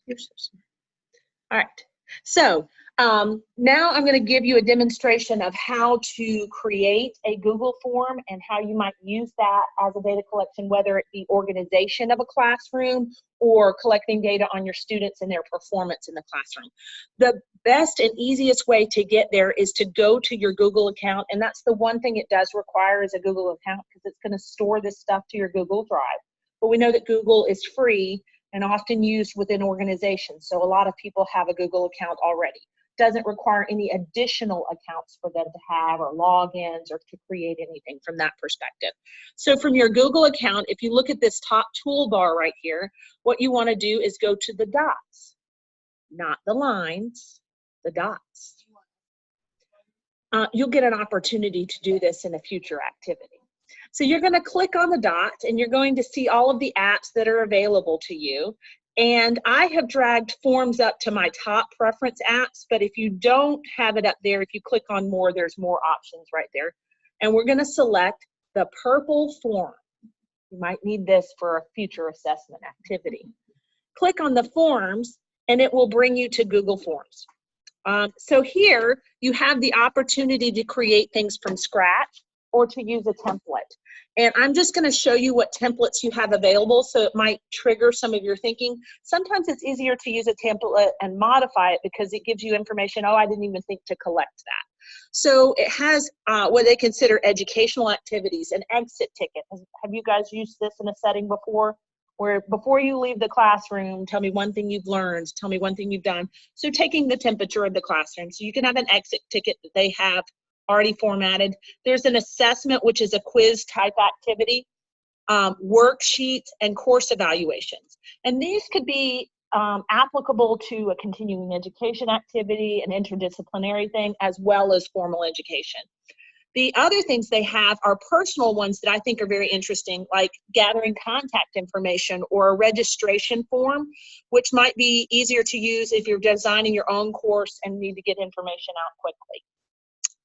You're so smart. All right. So now I'm going to give you a demonstration of how to create a Google form and how you might use that as a data collection, whether it be organization of a classroom or collecting data on your students and their performance in the classroom. The best and easiest way to get there is to go to your Google account, and that's the one thing it does require is a Google account because it's going to store this stuff to your Google Drive. But we know that Google is free and often used within organizations. So a lot of people have a Google account already. Doesn't require any additional accounts for them to have or logins or to create anything from that perspective. So from your Google account, if you look at this top toolbar right here, what you want to do is go to the dots, not the lines, the dots. You'll get an opportunity to do this in a future activity. So you're going to click on the dot and you're going to see all of the apps that are available to you. And I have dragged Forms up to my top preference apps, but if you don't have it up there, if you click on more, there's more options right there. And we're going to select the purple form. You might need this for a future assessment activity. Click on the forms and it will bring you to Google Forms. So here you have the opportunity to create things from scratch or to use a template. And I'm just going to show you what templates you have available, so it might trigger some of your thinking. Sometimes it's easier to use a template and modify it because it gives you information, oh, I didn't even think to collect that. So it has what they consider educational activities, an exit ticket. Have you guys used this in a setting before? Where before you leave the classroom, tell me one thing you've learned, tell me one thing you've done. So taking the temperature of the classroom. So you can have an exit ticket that they have already formatted. There's an assessment, which is a quiz type activity, worksheets, and course evaluations. And these could be applicable to a continuing education activity, an interdisciplinary thing, as well as formal education. The other things they have are personal ones that I think are very interesting, like gathering contact information or a registration form, which might be easier to use if you're designing your own course and need to get information out quickly.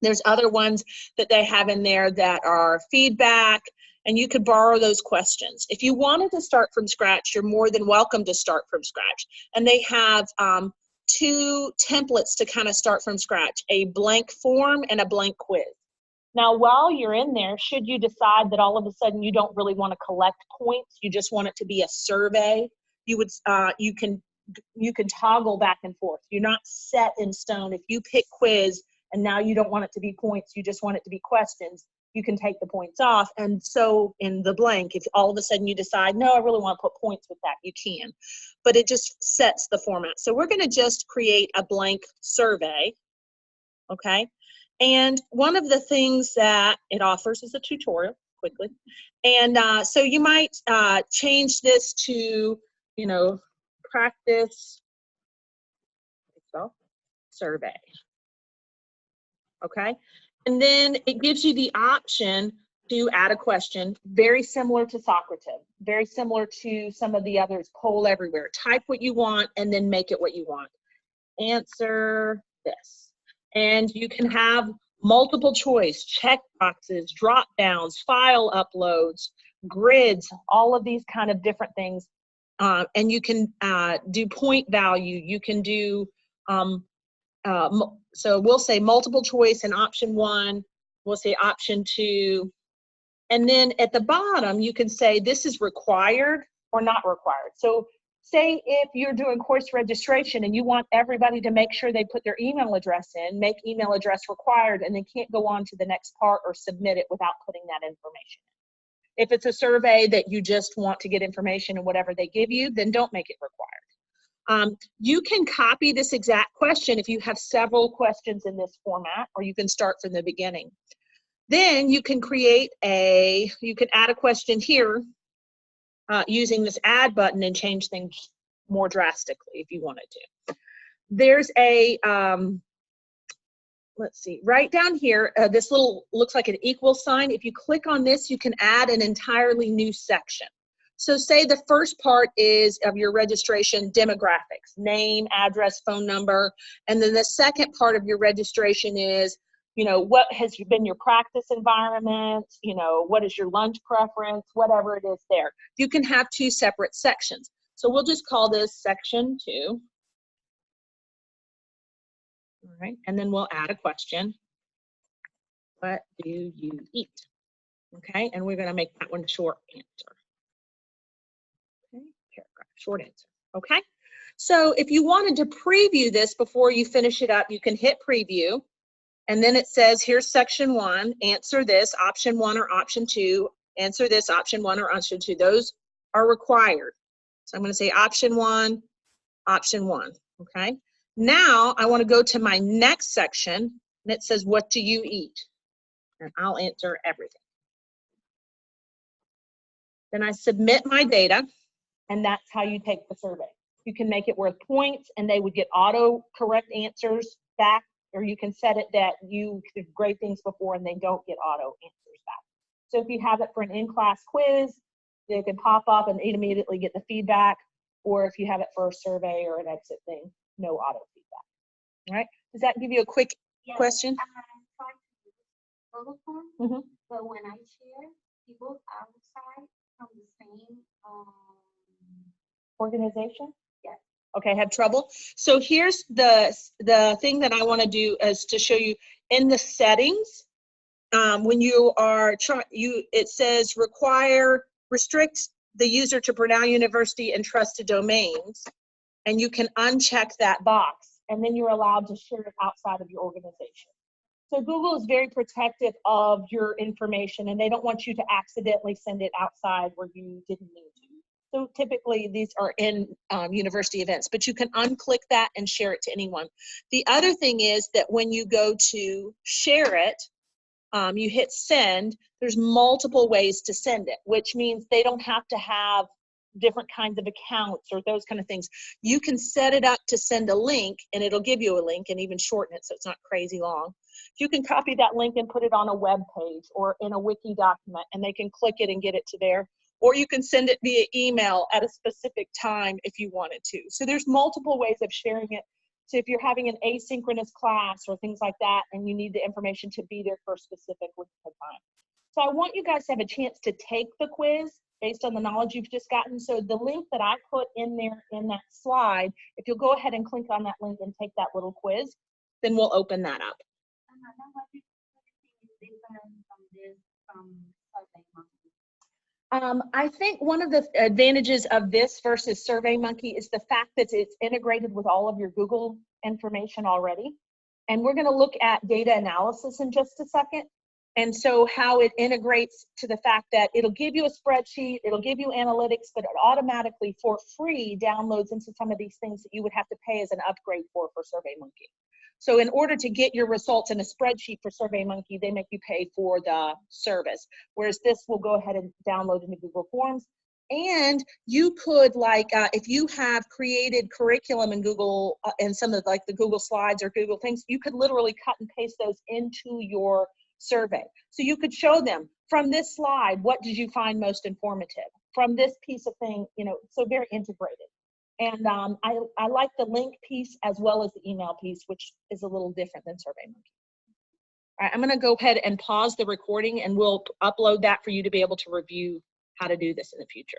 There's other ones that they have in there that are feedback, and you could borrow those questions. If you wanted to start from scratch, you're more than welcome to start from scratch. And they have two templates to kind of start from scratch, a blank form and a blank quiz. Now, while you're in there, should you decide that all of a sudden you don't really want to collect points, you just want it to be a survey, you would you can toggle back and forth. You're not set in stone. If you pick quiz and now you don't want it to be points, you just want it to be questions, you can take the points off. And so in the blank, if all of a sudden you decide, no, I really want to put points with that, you can. But it just sets the format. So we're going to just create a blank survey, okay? And one of the things that it offers is a tutorial, quickly. And so you might change this to, you know, practice survey. Okay, and then it gives you the option to add a question, very similar to Socrative, very similar to some of the others, Poll Everywhere. Type what you want and then make it what you want. Answer this. And you can have multiple choice, check boxes, drop downs, file uploads, grids, all of these kind of different things. And you can do point value, you can do so we'll say multiple choice in option 1, we'll say option 2, and then at the bottom you can say this is required or not required. So say if you're doing course registration and you want everybody to make sure they put their email address in, make email address required, and they can't go on to the next part or submit it without putting that information in. If it's a survey that you just want to get information and whatever they give you, then don't make it required. You can copy this exact question if you have several questions in this format, or you can start from the beginning. Then you can create you can add a question here using this add button and change things more drastically if you wanted to. There's a, let's see, right down here, this little looks like an equal sign. If you click on this, you can add an entirely new section. So say the first part is of your registration demographics, name, address, phone number, and then the second part of your registration is, you know, what has been your practice environment, you know, what is your lunch preference, whatever it is there. You can have two separate sections. So we'll just call this section 2. All right, and then we'll add a question. What do you eat? Okay, and we're going to make that one a short answer. Okay, paragraph, short answer. Okay, so if you wanted to preview this before you finish it up, you can hit preview. And then it says, here's section 1, answer this, option 1 or option 2, answer this, option 1 or option 2. Those are required. So I'm going to say option 1, okay? Now I want to go to my next section, and it says, what do you eat? And I'll answer everything. Then I submit my data, and that's how you take the survey. You can make it worth points, and they would get auto-correct answers back, or you can set it that you did grade things before and they don't get auto answers back. So if you have it for an in-class quiz, they can pop up and immediately get the feedback, or if you have it for a survey or an exit thing, no auto feedback. All right, does that give you a quick question? I try to use Google Form, but when I share, people outside from the same organization? Yes. Okay, have trouble. So here's the thing that I want to do is to show you in the settings. When you are it says restrict the user to Brenau University and trusted domains, and you can uncheck that box, and then you're allowed to share it outside of your organization. So Google is very protective of your information, and they don't want you to accidentally send it outside where you didn't need to. So typically these are in university events, but you can unclick that and share it to anyone. The other thing is that when you go to share it, you hit send, there's multiple ways to send it, which means they don't have to have different kinds of accounts or those kind of things. You can set it up to send a link, and it'll give you a link and even shorten it so it's not crazy long. You can copy that link and put it on a web page or in a wiki document, and they can click it and get it to there. Or you can send it via email at a specific time if you wanted to. So there's multiple ways of sharing it. So if you're having an asynchronous class or things like that, and you need the information to be there for a specific length of time. So I want you guys to have a chance to take the quiz based on the knowledge you've just gotten. So the link that I put in there in that slide, if you'll go ahead and click on that link and take that little quiz, then we'll open that up. I think one of the advantages of this versus SurveyMonkey is the fact that it's integrated with all of your Google information already. And we're going to look at data analysis in just a second. And so how it integrates to the fact that it'll give you a spreadsheet, it'll give you analytics, but it automatically for free downloads into some of these things that you would have to pay as an upgrade for SurveyMonkey. So in order to get your results in a spreadsheet for SurveyMonkey, they make you pay for the service. Whereas this will go ahead and download into Google Forms. And you could, like, if you have created curriculum in Google and some of like the Google Slides or Google things, you could literally cut and paste those into your survey. So you could show them from this slide, what did you find most informative? From this piece of thing, you know, so very integrated. And I like the link piece as well as the email piece, which is a little different than SurveyMonkey. All right, I'm going to go ahead and pause the recording, and we'll upload that for you to be able to review how to do this in the future.